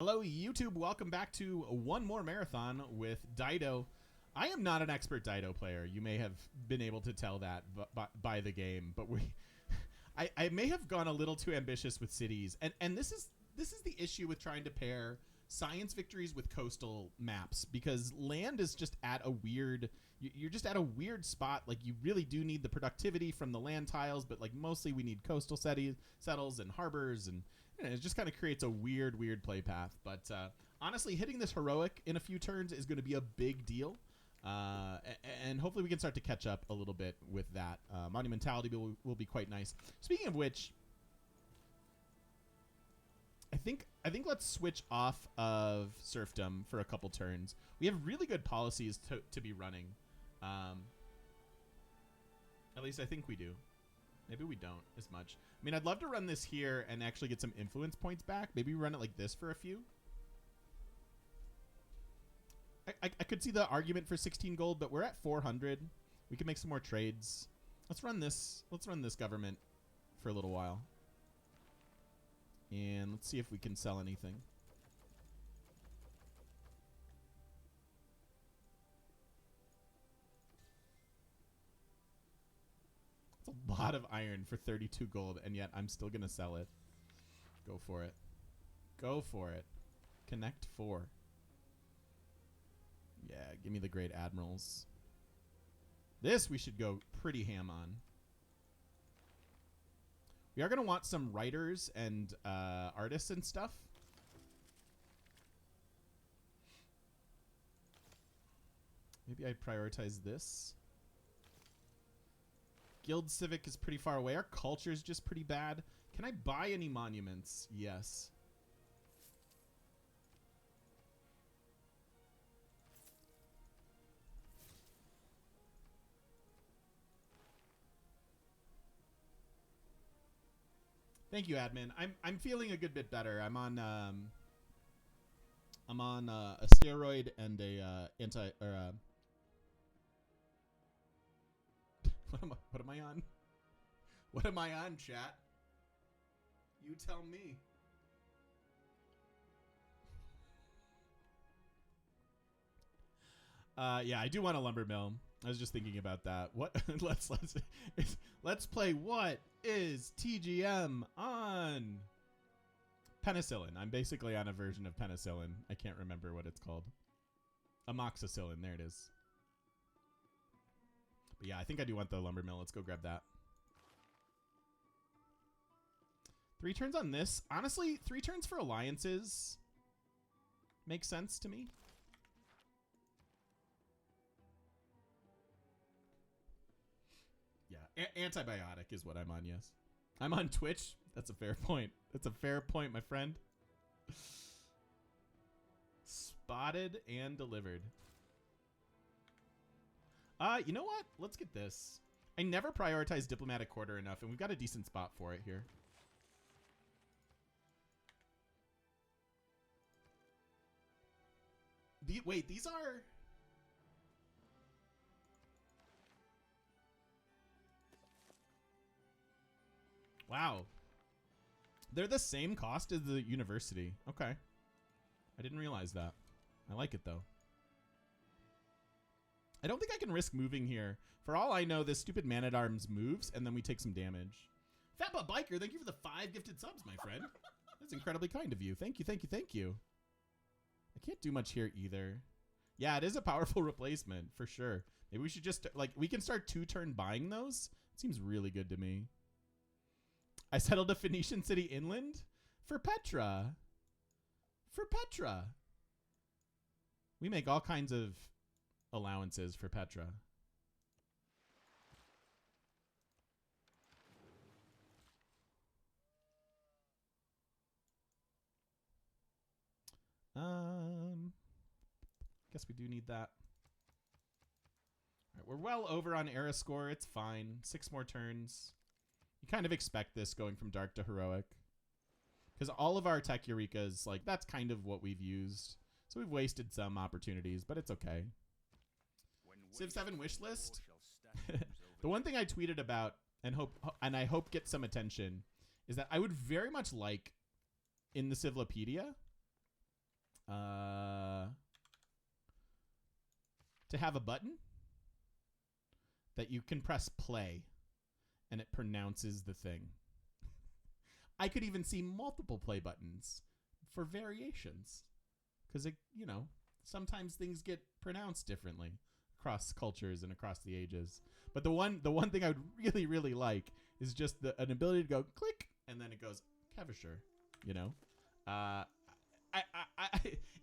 Hello, YouTube. Welcome back to one more marathon with Dido. I am not an expert Dido player. You may have been able to tell that by the game, but I may have gone a little too ambitious with cities, and this is the issue with trying to pair science victories with coastal maps, because land is just at a weird you're just at a weird spot. Like, you really do need the productivity from the land tiles, but like mostly we need coastal settles and harbors, and it just kind of creates a weird play path. But honestly, hitting this heroic in a few turns is going to be a big deal, and hopefully we can start to catch up a little bit with that. Monumentality will be quite nice. Speaking of which, I think let's switch off of serfdom for a couple turns. We have really good policies to be running. At least I think we do. Maybe we don't as much. I mean, I'd love to run this here and actually get some influence points back. Maybe run it like this for a few. I could see the argument for 16 gold, but we're at 400. We can make some more trades. Let's run this. Let's run this government for a little while. And let's see if we can sell anything. It's a lot of iron for 32 gold, and yet I'm still going to sell it. Go for it. Go for it. Connect 4. Yeah, give me the great admirals. This we should go pretty ham on. We are going to want some writers and artists and stuff. Maybe I prioritize this. Guild Civic is pretty far away. Our culture is just pretty bad. Can I buy any monuments? Yes. Thank you, admin. I'm feeling a good bit better. I'm on a steroid and a what am I on? What am I on, chat? You tell me. Yeah, I do want a lumber mill. I was just thinking about that. What? let's play. What is TGM on? Penicillin. I'm basically on a version of penicillin. I can't remember what it's called. Amoxicillin. There it is. But yeah, I think I do want the lumber mill. Let's go grab that. 3 turns on this. Honestly, 3 turns for alliances makes sense to me. Yeah, antibiotic is what I'm on, yes. I'm on Twitch. That's a fair point. That's a fair point, my friend. Spotted and delivered. You know what? Let's get this. I never prioritize diplomatic quarter enough, and we've got a decent spot for it here. Wait, these are... Wow. They're the same cost as the university. Okay. I didn't realize that. I like it, though. I don't think I can risk moving here. For all I know, this stupid man-at-arms moves, and then we take some damage. Fatbutt Biker, thank you for the 5 gifted subs, my friend. That's incredibly kind of you. Thank you, thank you, thank you. I can't do much here either. Yeah, it is a powerful replacement, for sure. Maybe we should just, like, we can start 2-turn buying those. It seems really good to me. I settled a Phoenician city inland for Petra. For Petra. We make all kinds of allowances for Petra. Guess we do need that. All right, we're well over on era score. It's fine. 6 more turns. You kind of expect this going from dark to heroic, because all of our tech eurekas, like, that's kind of what we've used. So we've wasted some opportunities, but it's okay. Civ 7 wish list. The one thing I tweeted about and I hope gets some attention is that I would very much like in the Civlopedia to have a button that you can press play and it pronounces the thing. I could even see multiple play buttons for variations because, sometimes things get pronounced differently across cultures and across the ages. But the one thing I would really, really like is just an ability to go click and then it goes Cavisher,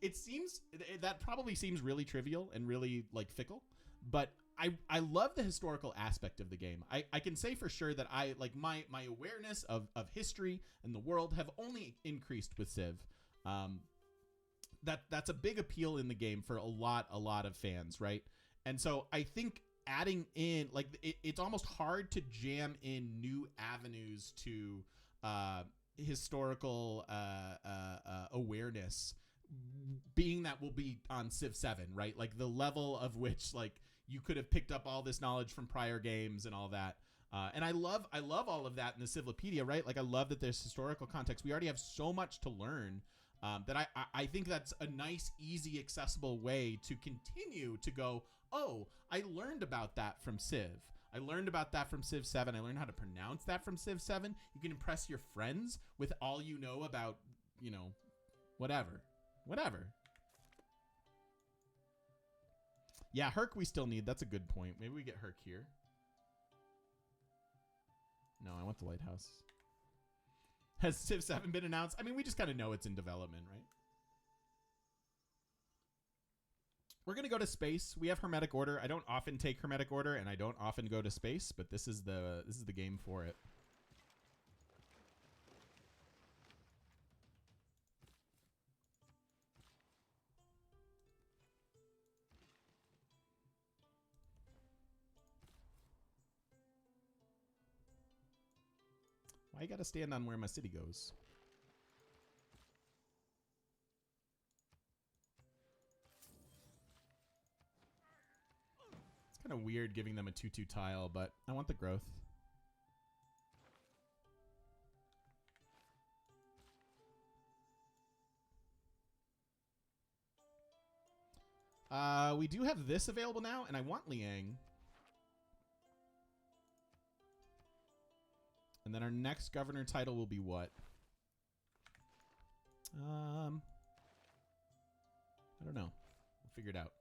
it seems that probably seems really trivial and really like fickle, but I love the historical aspect of the game. I can say for sure that I like my awareness of history and the world have only increased with Civ. That's a big appeal in the game for a lot of fans, right? And so I think adding in it's almost hard to jam in new avenues to historical awareness, being that will be on Civ 7, right? Like the level of which you could have picked up all this knowledge from prior games and all that. And I love all of that in the Civlopedia, right? Like I love that there's historical context. We already have so much to learn that I think that's a nice, easy, accessible way to continue to go, oh, I learned about that from Civ. I learned about that from Civ 7. I learned how to pronounce that from Civ 7. You can impress your friends with all you know about, whatever. Yeah, Herc we still need. That's a good point. Maybe we get Herc here. No, I want the Lighthouse. Has Civ 7 been announced? I mean, we just kind of know it's in development, right? We're going to go to space. We have Hermetic Order. I don't often take Hermetic Order, and I don't often go to space, but this is the game for it. Why you got to stand on where my city goes? Kind of weird giving them a 2/2 tile, but I want the growth. We do have this available now, and I want Liang. And then our next governor title will be what? I don't know. We'll figure it out.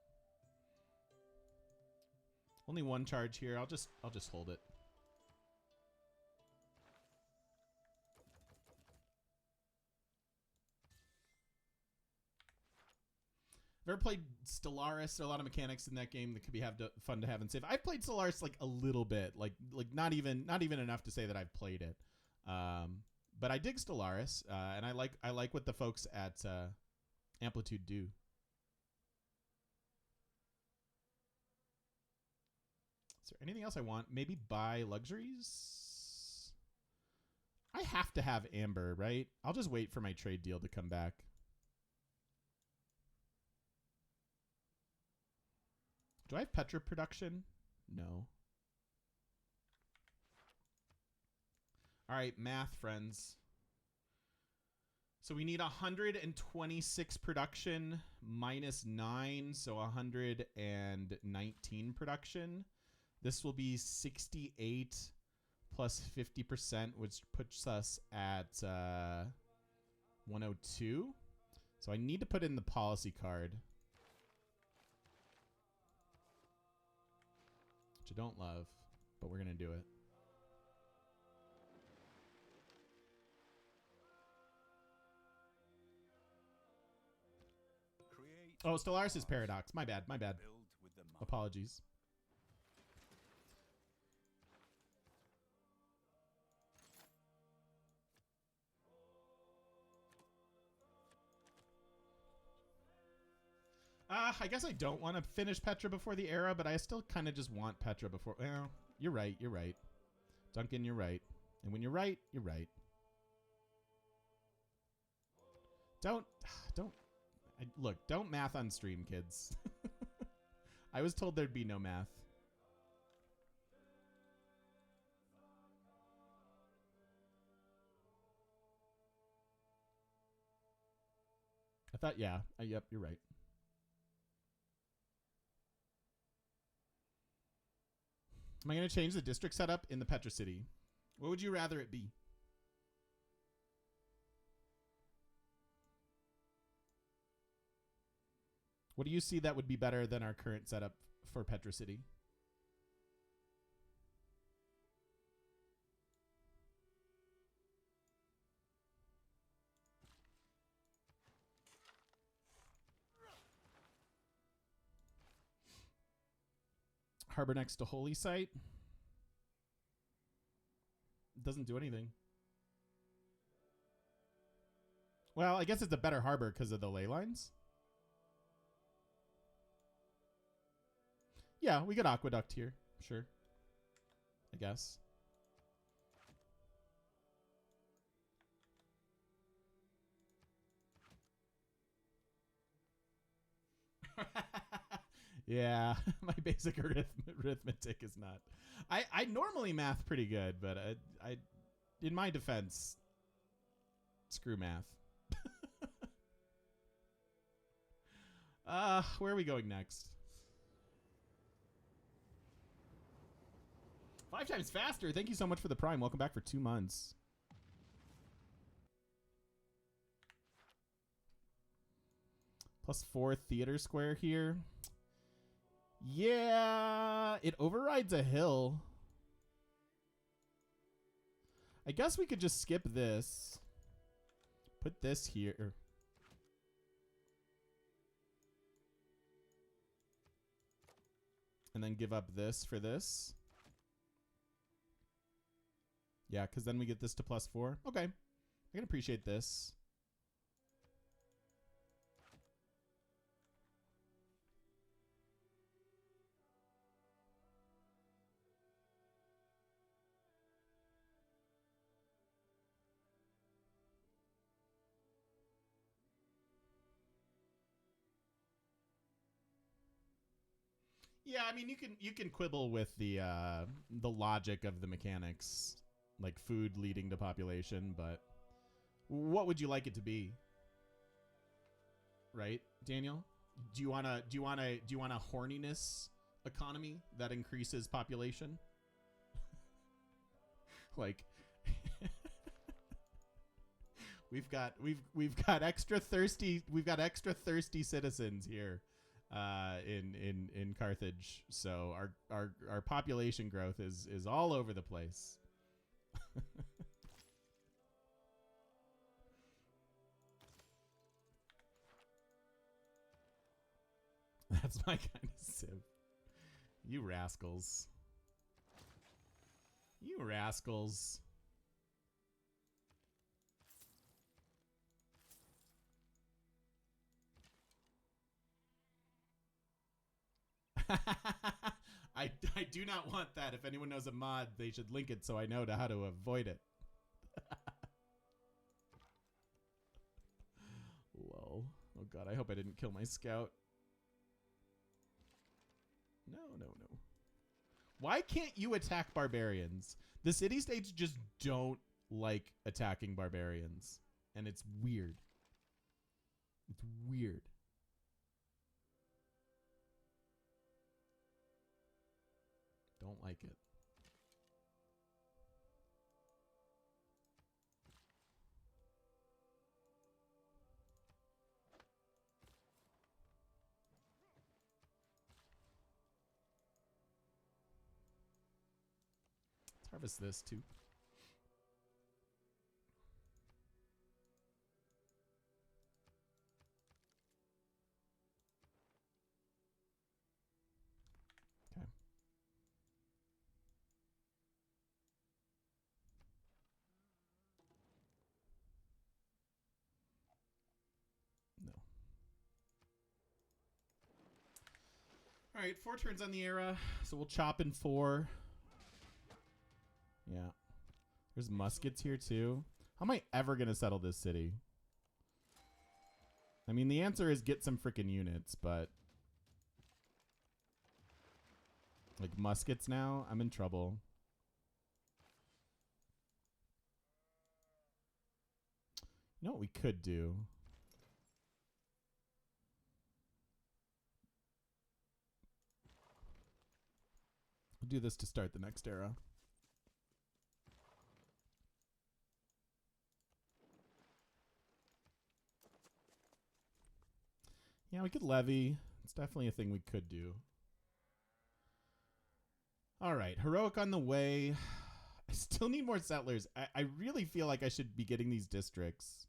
Only one charge here. I'll just hold it. I've ever played Stellaris. There are a lot of mechanics in that game that could be fun to have in Civ. I've played Stellaris like a little bit, like not even enough to say that I've played it. But I dig Stellaris, and I like what the folks at Amplitude do. Is there anything else I want? Maybe buy luxuries? I have to have Amber, right? I'll just wait for my trade deal to come back. Do I have Petra production? No. All right, math, friends. So we need 126 production minus 9, so 119 production. This will be 68 plus 50%, which puts us at 102. So I need to put in the policy card, which I don't love, but we're going to do it. Oh, Stellaris is Paradox. My bad. Apologies. I guess I don't want to finish Petra before the era, but I still kind of just want Petra before. Well, you're right. Duncan, you're right. And when you're right, you're right. Don't math on stream, kids. I was told there'd be no math. I thought, yeah. Yep, you're right. Am I going to change the district setup in the Petra City? What would you rather it be? What do you see that would be better than our current setup for Petra City? Harbor next to Holy Site. Doesn't do anything. Well, I guess it's a better harbor because of the ley lines. Yeah, we get aqueduct here. Sure. I guess. Yeah, my basic arithmetic is not. I normally math pretty good, but I in my defense, screw math. Where are we going next? 5 times faster. Thank you so much for the Prime. Welcome back for 2 months. +4 theater square here. Yeah, it overrides a hill. I guess we could just skip this. Put this here. And then give up this for this. Yeah, because then we get this to +4. Okay. I can appreciate this. Yeah, I mean you can quibble with the logic of the mechanics, like food leading to population, but what would you like it to be? Right, Daniel? Do you want a horniness economy that increases population? Like we've got extra thirsty citizens here in Carthage, so our population growth is all over the place. That's my kind of civ. You rascals. You rascals. I do not want that. If anyone knows a mod, they should link it so I know how to avoid it. Lol. Oh god, I hope I didn't kill my scout. No. Why can't you attack barbarians? The city-states just don't like attacking barbarians. And it's weird. It's weird. Don't like it. Let's harvest this too. Okay. No. All right, 4 turns on the era, so we'll chop in 4. Yeah. There's muskets here too. How am I ever going to settle this city? I mean, the answer is get some freaking units, but like muskets now, I'm in trouble. You know what we could do? We'll do this to start the next era. Yeah, we could levy. It's definitely a thing we could do. All right, heroic on the way. I still need more settlers. I really feel like I should be getting these districts.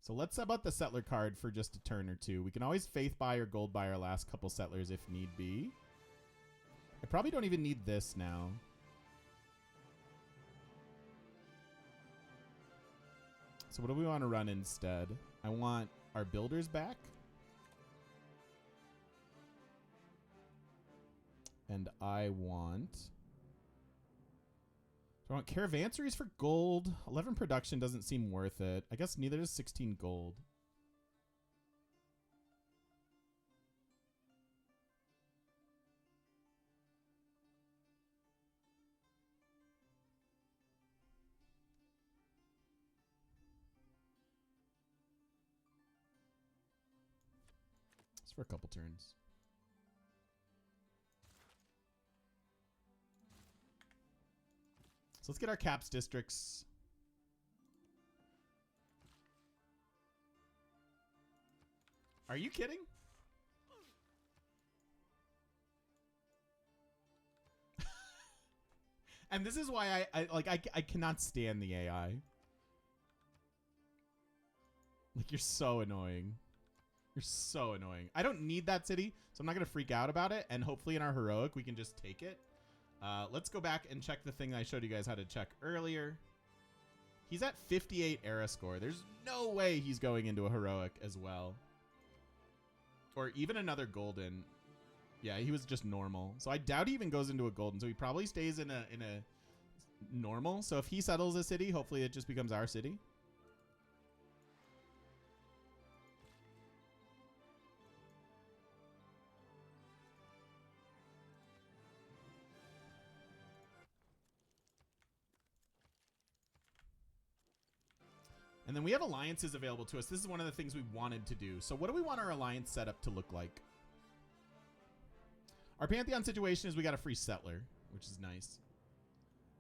So let's sub out the settler card for just a turn or two. We can always faith buy or gold buy our last couple settlers if need be. I probably don't even need this now. So what do we want to run instead? I want our builders back. And I want caravansaries for gold. 11 production doesn't seem worth it. I guess neither does 16 gold. It's for a couple turns. So let's get our caps districts. Are you kidding? And this is why I cannot stand the AI. Like, you're so annoying. You're so annoying. I don't need that city, so I'm not going to freak out about it. And hopefully in our heroic, we can just take it. Let's go back and check the thing I showed you guys how to check earlier. He's at 58 era score. There's no way he's going into a heroic as well. Or even another golden. Yeah, he was just normal. So I doubt he even goes into a golden. So he probably stays in a normal. So if he settles a city, hopefully it just becomes our city. And then we have alliances available to us. This is one of the things we wanted to do. So what do we want our alliance setup to look like? Our Pantheon situation is we got a free settler, which is nice.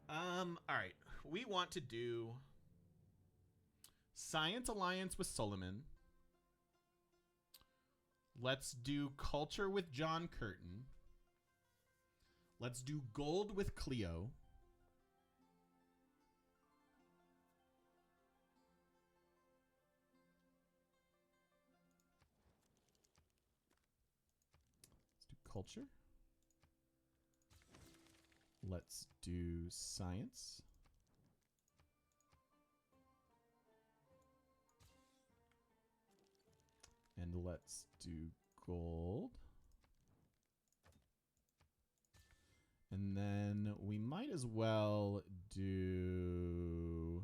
All right. We want to do Science Alliance with Solomon. Let's do Culture with John Curtin. Let's do Gold with Cleo. Culture. Let's do science. And let's do gold. And then we might as well do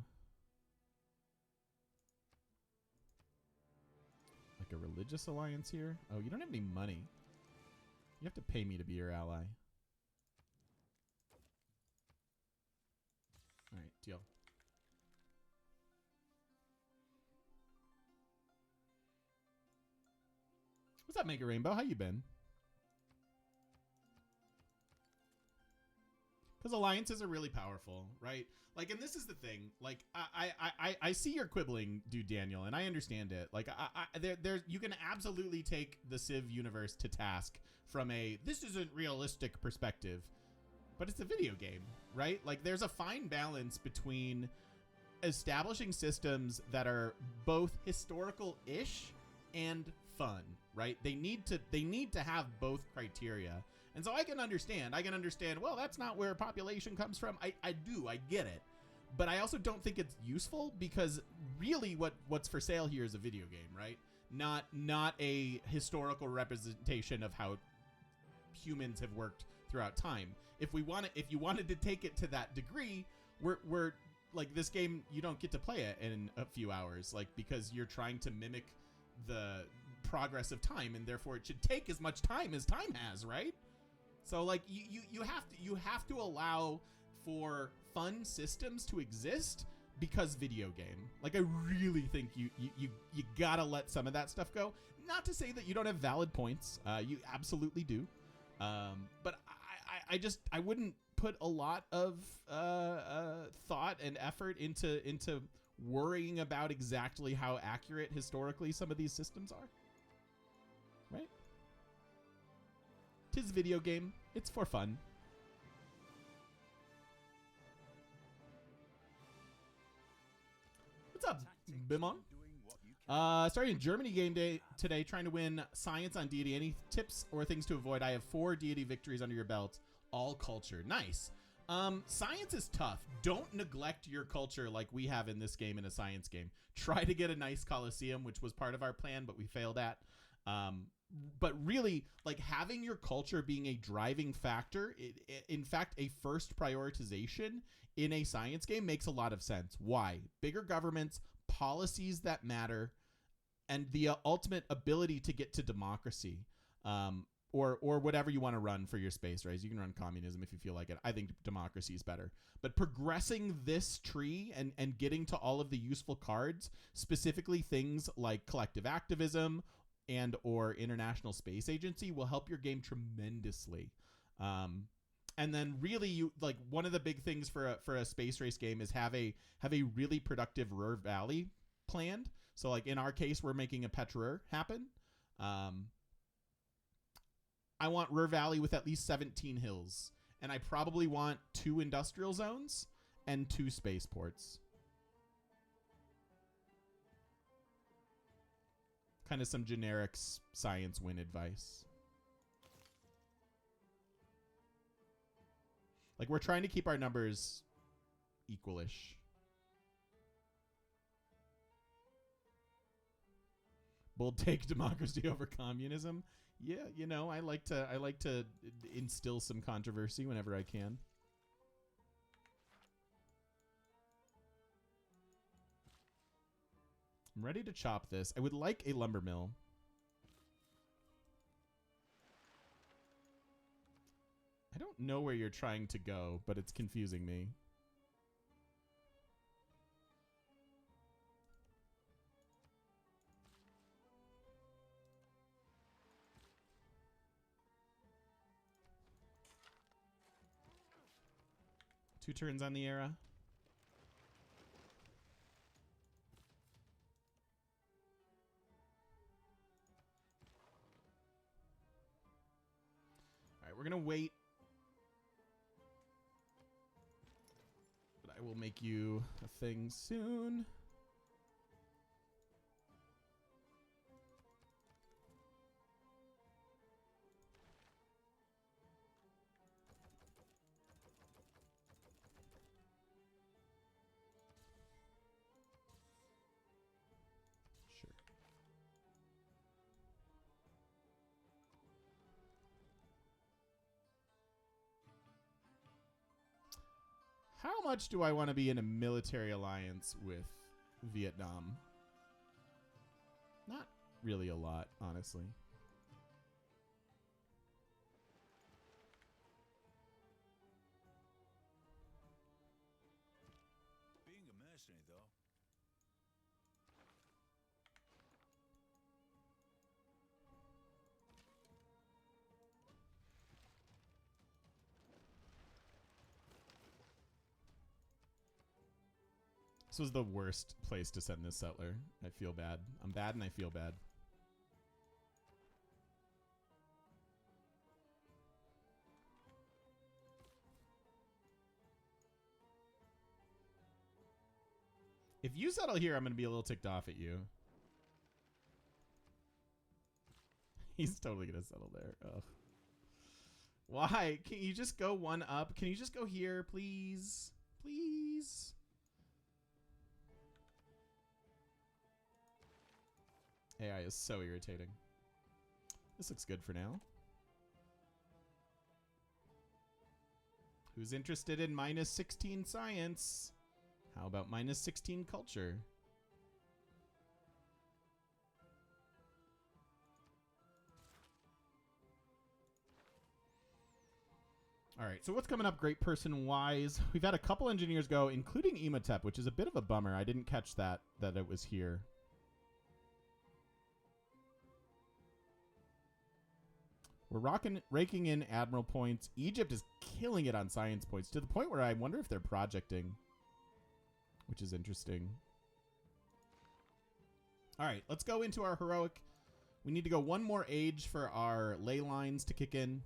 like a religious alliance here. Oh, you don't have any money. You have to pay me to be your ally. All right, deal. What's up, Mega Rainbow? How you been? Because alliances are really powerful, right? Like, and this is the thing. Like, I see your quibbling, dude, Daniel, and I understand it. Like, there, you can absolutely take the Civ universe to task from a this isn't realistic perspective, but it's a video game, right? Like, there's a fine balance between establishing systems that are both historical-ish and fun, right? They need to have both criteria. And so I can understand, well, that's not where population comes from. I get it. But I also don't think it's useful because really what's for sale here is a video game, right? Not a historical representation of how humans have worked throughout time. If you wanted to take it to that degree, we're like, this game, you don't get to play it in a few hours, like, because you're trying to mimic the progress of time, and therefore it should take as much time as time has, right? So like you have to allow for fun systems to exist because video game. Like, I really think you gotta let some of that stuff go. Not to say that you don't have valid points. You absolutely do. But I wouldn't put a lot of thought and effort into worrying about exactly how accurate historically some of these systems are. Right? 'Tis a video game. It's for fun. What's up, Bimon? Starting Germany game day today, trying to win science on Deity. Any tips or things to avoid? I have 4 Deity victories under your belt. All culture. Nice. Science is tough. Don't neglect your culture like we have in this game, in a science game. Try to get a nice Colosseum, which was part of our plan, but we failed at. But really, like, having your culture being a driving factor, in fact, a first prioritization in a science game makes a lot of sense. Why? Bigger governments, policies that matter, and the ultimate ability to get to democracy, or whatever you want to run for your space, right? You can run communism if you feel like it. I think democracy is better. But progressing this tree and getting to all of the useful cards, specifically things like collective activism and or International Space Agency, will help your game tremendously. And then really, you like, one of the big things for a space race game is have a really productive Ruhr Valley planned. So like in our case, we're making a Petrur happen. I want Ruhr Valley with at least 17 hills, and I probably want 2 industrial zones and 2 spaceports. Kind of some generic science win advice. Like, we're trying to keep our numbers equalish. Bold take, democracy over communism. Yeah, you know, I like to instill some controversy whenever I can. I'm ready to chop this. I would like a lumber mill. I don't know where you're trying to go, but it's confusing me. Two turns on the era. All right, we're going to wait. But I will make you a thing soon. Sure. How much do I want to be in a military alliance with Vietnam? Not really a lot, honestly. Being a mercenary, though. This was the worst place to send this settler. I feel bad. I'm bad and I feel bad. If you settle here, I'm going to be a little ticked off at you. He's totally going to settle there. Ugh. Why? Can you just go one up? Can you just go here, please? Please? AI is so irritating. This looks good for now. Who's interested in minus 16 science? How about minus 16 culture? All right, so what's coming up great person-wise? We've had a couple engineers go, including Imhotep, which is a bit of a bummer. I didn't catch that it was here. We're raking in admiral points. Egypt is killing it on science points to the point where I wonder if they're projecting, which is interesting. All right, let's go into our heroic. We need to go one more age for our ley lines to kick in.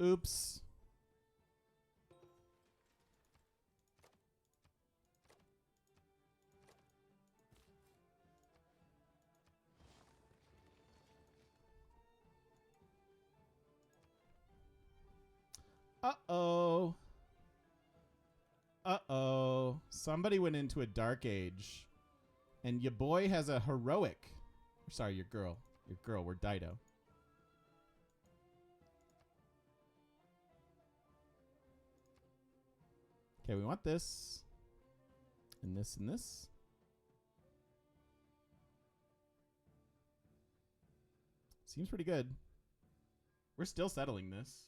Oops. Uh-oh. Uh-oh. Somebody went into a dark age. And your boy has a heroic. Sorry, your girl. Your girl, we're Dido. Okay, we want this. And this and this. Seems pretty good. We're still settling this.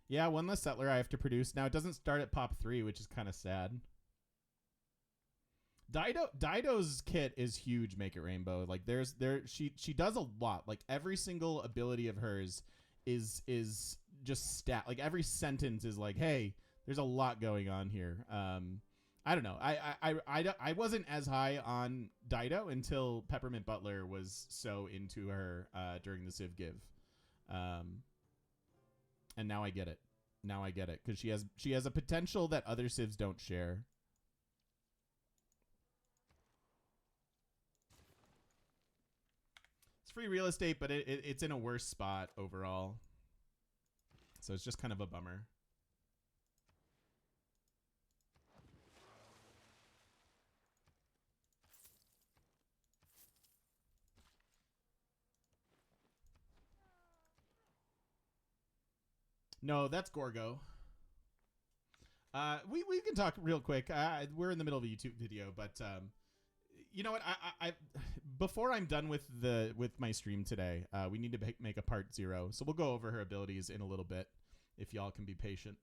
Yeah, one less settler I have to produce. Now, it doesn't start at pop 3, which is kind of sad. Dido's kit is huge, Make It Rainbow. Like, she does a lot. Like, every single ability of hers is just stat. Like, every sentence is like, hey, there's a lot going on here. I don't know. I wasn't as high on Dido until Peppermint Butler was so into her during the Civ Give. And now I get it. Now I get it because she has a potential that other civs don't share. It's free real estate, but it's in a worse spot overall. So it's just kind of a bummer. No, that's Gorgo. We can talk real quick. We're in the middle of a YouTube video, but you know what? I before I'm done with my stream today, we need to make a part 0. So we'll go over her abilities in a little bit, if y'all can be patient.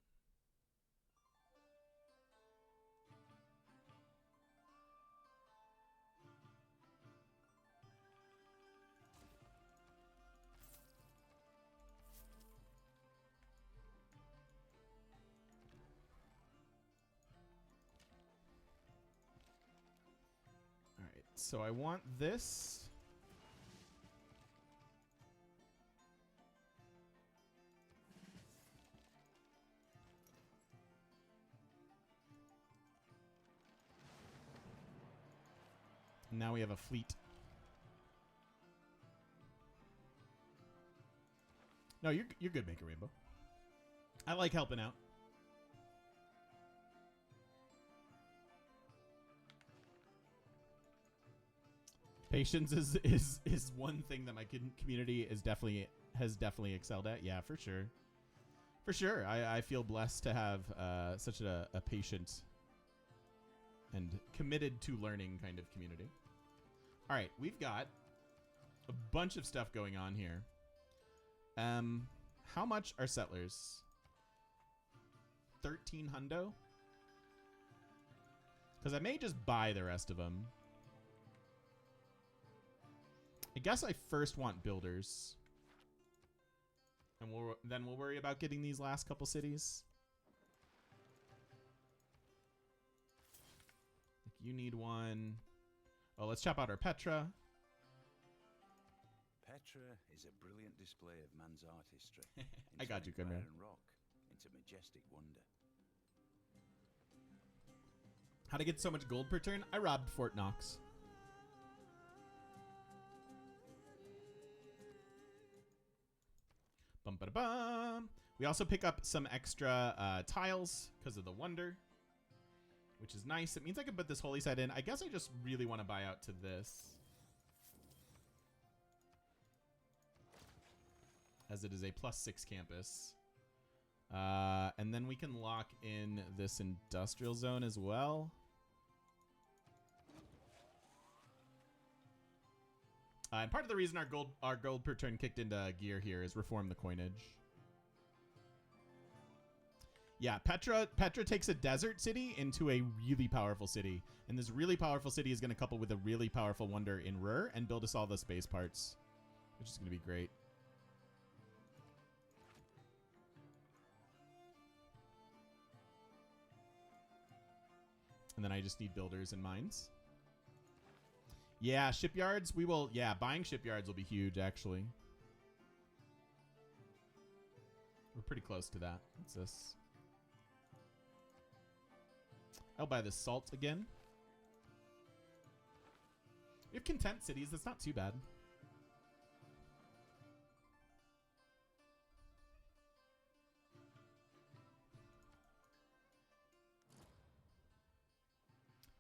So I want this. And now we have a fleet. No, you're good, Make a Rainbow. I like helping out. Patience is one thing that my community has definitely excelled at. Yeah, for sure. For sure. I feel blessed to have such a patient and committed to learning kind of community. All right, we've got a bunch of stuff going on here. How much are settlers? 13 hundo? Because I may just buy the rest of them. I guess I first want builders. And then we'll worry about getting these last couple cities. Like you need one. Oh, let's chop out our Petra. Petra is a brilliant display of man's artistry. I got you, good man. Rock into majestic wonder. How to get so much gold per turn? I robbed Fort Knox. Bum ba da bum. We also pick up some extra tiles because of the wonder, which is nice. It means I can put this holy site in. I guess I just really want to buy out to this, as it is a +6 campus. And then we can lock in this industrial zone as well. And part of the reason our gold per turn kicked into gear here is reform the coinage. Yeah, Petra takes a desert city into a really powerful city. And this really powerful city is going to couple with a really powerful wonder in Ruhr and build us all the space parts, which is going to be great. And then I just need builders and mines. Yeah, shipyards, we will... Yeah, buying shipyards will be huge, actually. We're pretty close to that. What's this? I'll buy this salt again. We have content cities. That's not too bad.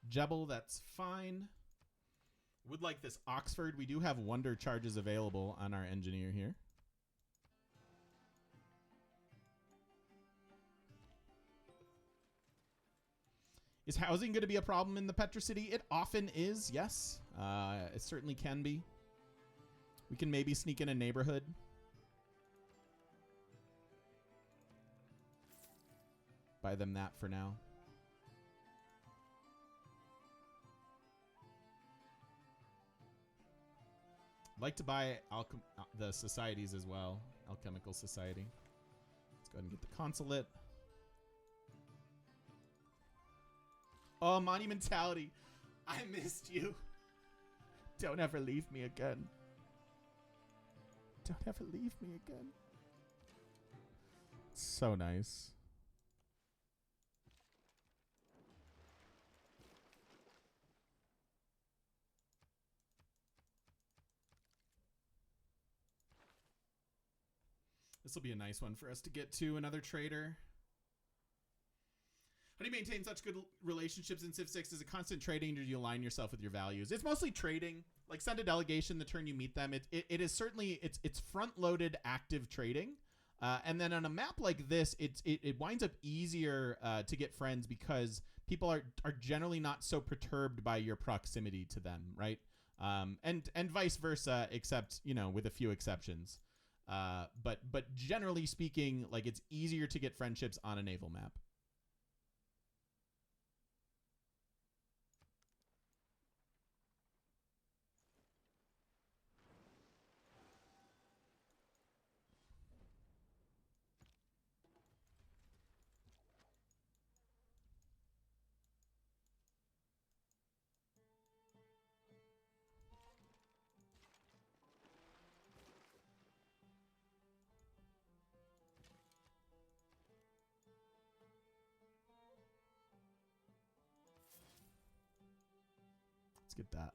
Jebel, that's fine. Would like this Oxford. We do have wonder charges available on our engineer here. Is housing going to be a problem in the Petra City? It often is, yes. It certainly can be. We can maybe sneak in a neighborhood. Buy them that for now. I'd like to buy the societies as well. Alchemical Society. Let's go ahead and get the consulate. Oh, monumentality. I missed you. Don't ever leave me again. Don't ever leave me again. So nice. This will be a nice one for us to get to. Another trader. How do you maintain such good relationships in Civ 6? Is it constant trading, or do you align yourself with your values? It's mostly trading. Like, send a delegation the turn you meet them. It is certainly, it's front-loaded active trading. And then on a map like this, it winds up easier to get friends because people are generally not so perturbed by your proximity to them, right? And vice versa, except, you know, with a few exceptions. But generally speaking, like, it's easier to get friendships on a naval map. Let's get that.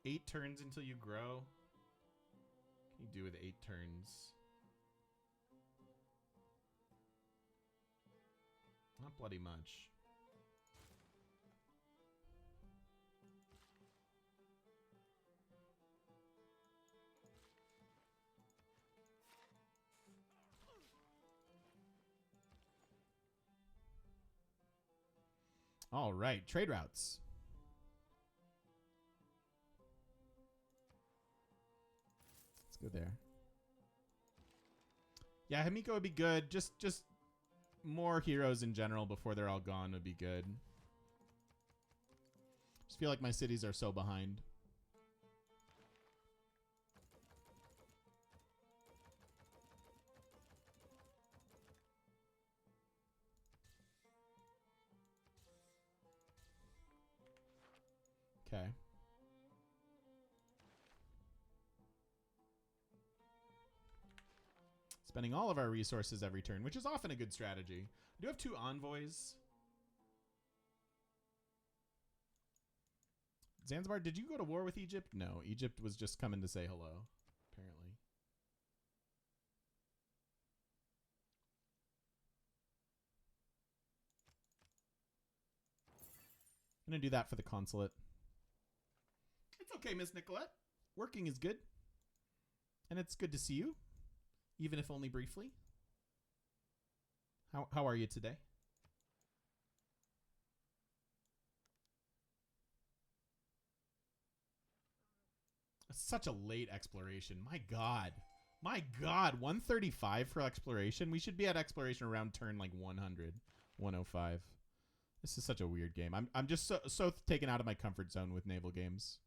Eight turns until you grow. What can you do with 8 turns? Not bloody much. All right, trade routes. Let's go there. Yeah, Himiko would be good. Just more heroes in general before they're all gone would be good. Just feel like my cities are so behind. Okay. Spending all of our resources every turn, which is often a good strategy. I do have 2 envoys. Zanzibar, did you go to war with Egypt? No, Egypt was just coming to say hello, apparently. I'm going to do that for the consulate. It's okay, Miss Nicolette. Working is good. And it's good to see you, even if only briefly. How are you today? Such a late exploration. My God. My God. 135 for exploration. We should be at exploration around turn like 100, 105. This is such a weird game. I'm just so taken out of my comfort zone with naval games.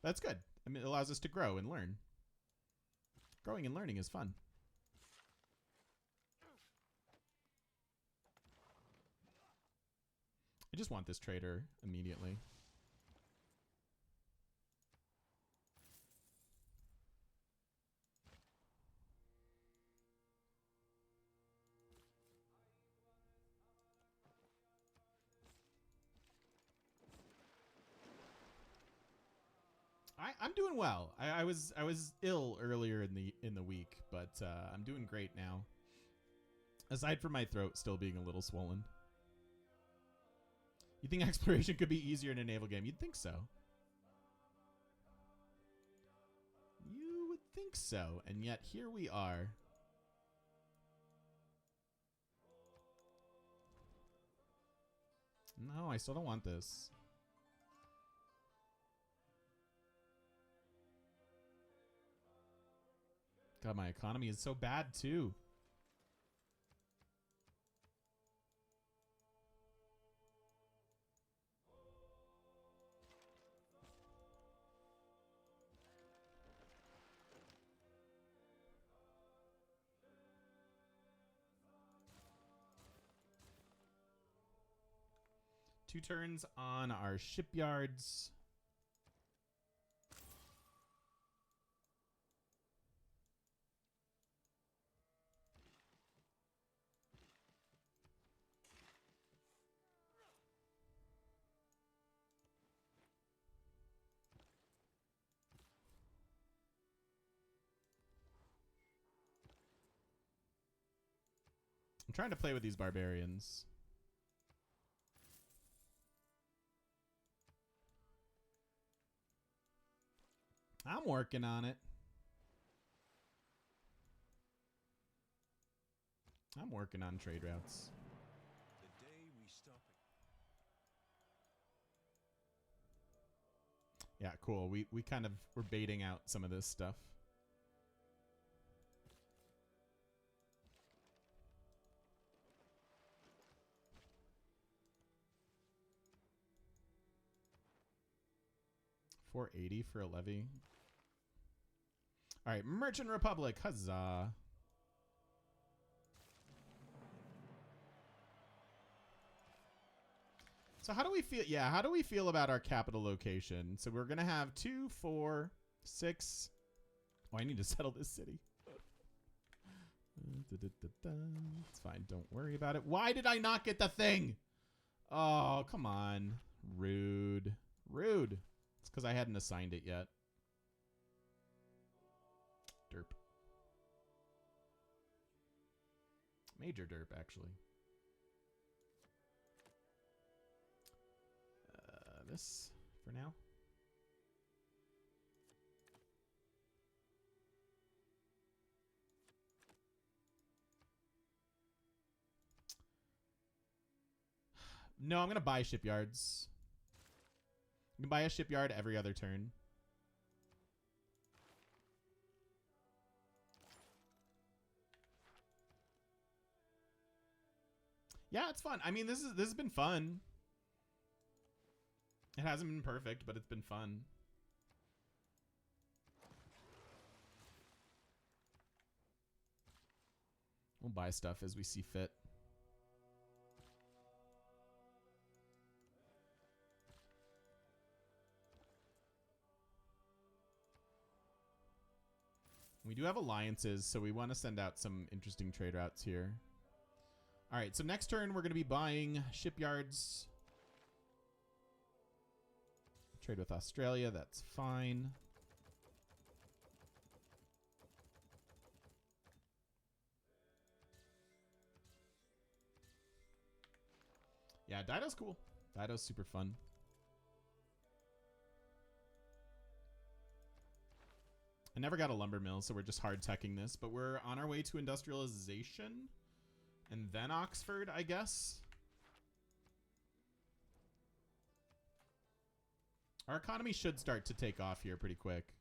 That's good. I mean, it allows us to grow and learn. Growing and learning is fun. I just want this trader immediately. I'm doing well. I was ill earlier in the week, but I'm doing great now. Aside from my throat still being a little swollen. You think exploration could be easier in a naval game? You'd think so. You would think so, and yet here we are. No, I still don't want this. God, my economy is so bad too. Two turns on our shipyards. I'm trying to play with these barbarians. I'm working on it. I'm working on trade routes. The day we stop it. Yeah, cool. We kind of were baiting out some of this stuff. $480 for a levy. All right, Merchant Republic, huzzah. So how do we feel? Yeah, how do we feel about our capital location? So we're gonna have 2, 4, 6. Oh, I need to settle this city. It's fine. Don't worry about it. Why did I not get the thing? Oh, come on. Rude. Rude. It's because I hadn't assigned it yet. Derp. Major derp, actually. This for now. No, I'm going to buy shipyards. I'm going to buy a shipyard every other turn. Yeah, it's fun. I mean, this has been fun. It hasn't been perfect, but it's been fun. We'll buy stuff as we see fit. We do have alliances, so we want to send out some interesting trade routes here. All right, so next turn we're going to be buying shipyards. Trade with Australia, that's fine. Yeah, Dido's cool. Dido's super fun. I never got a lumber mill, so we're just hard teching this, but we're on our way to industrialization. And then Oxford, I guess. Our economy should start to take off here pretty quick.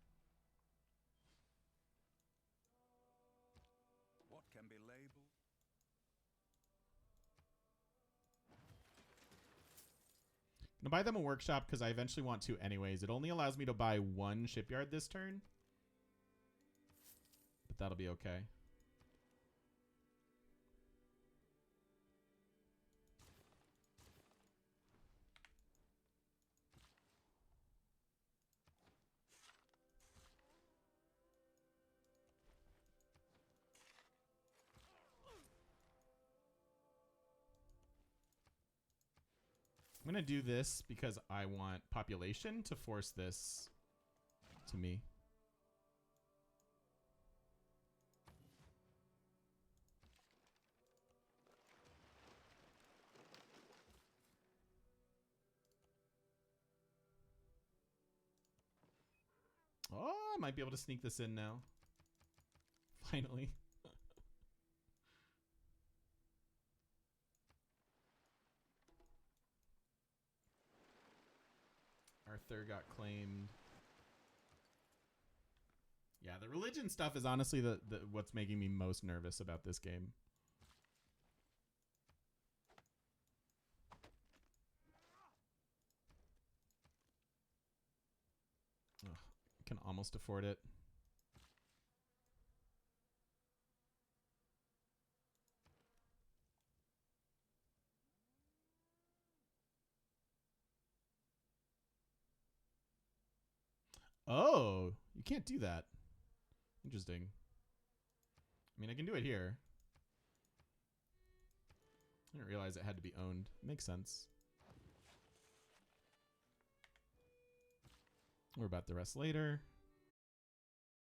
Gonna buy them a workshop because I eventually want to anyways. It only allows me to buy one shipyard this turn. But that'll be okay. I'm going to do this because I want population to force this to me. Oh, I might be able to sneak this in now. Finally. Arthur got claimed. Yeah, the religion stuff is honestly the what's making me most nervous about this game. Ugh, I can almost afford it. Oh, you can't do that. Interesting. I mean, I can do it here. I didn't realize it had to be owned. Makes sense. We're about the rest later.